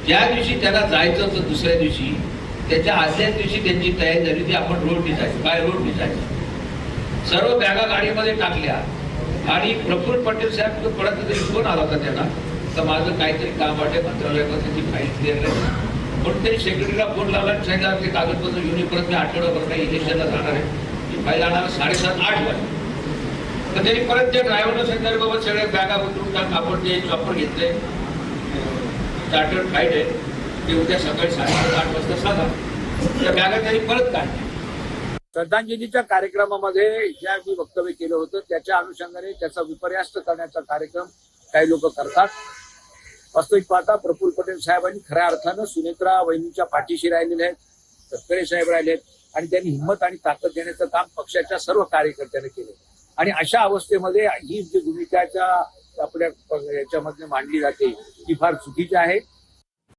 ज्या दिवशी त्याला जायचं होतं दुसऱ्या दिवशी त्याच्या आदल्याच दिवशी त्यांची तयारी झाली ती आपण रोड जायचं, बाय रोड जायचं. सर्व बॅगा गाडीमध्ये टाकल्या आणि प्रफुल्ल पटेल साहेब परत तरी फोन आला होता त्यांना तर माझं काहीतरी काम वाटे मंत्रालयामध्ये त्याची फाईल क्लिअर नाही म्हणून त्यांनी सेक्रेटरीला फोन लावला आणि सांगितलं ते कागदपत्र घेऊन ये, परत मी आठवड्याभर काही इलेक्शनला जाणार आहे, ती फाईल आणणार 7:30-8 वाजता. तर त्यांनी परत त्या ड्रायव्हरला सांगितलं बाबा सगळ्या बॅगा बदलून टाक, आपण जे चॉपर घेतले चार्टर्ड फ्लाईट आहे ते उद्या सकाळी 7:30-8 वाजता सांगा. त्या बॅगा त्यांनी परत काढल्या. श्रद्धांजलीच्या कार्यक्रमामध्ये ज्या मी वक्तव्य केलं होतं त्याच्या अनुषंगाने त्याचा विपर्यास्त करण्याचा कार्यक्रम काही लोक करतात. वास्तविक पाहता प्रफुल्ल पटेल साहेबांनी खऱ्या अर्थानं सुनेत्रा वहिनीच्या पाठीशी राहिलेले आहेत, तटकरे साहेब राहिले आहेत आणि त्यांनी हिंमत आणि ताकद देण्याचं काम पक्षाच्या सर्व कार्यकर्त्यांनी केले. आणि अशा अवस्थेमध्ये ही जी भूमिकाच्या आपल्या याच्यामध्ये मांडली जाते ती फार चुकीची आहे.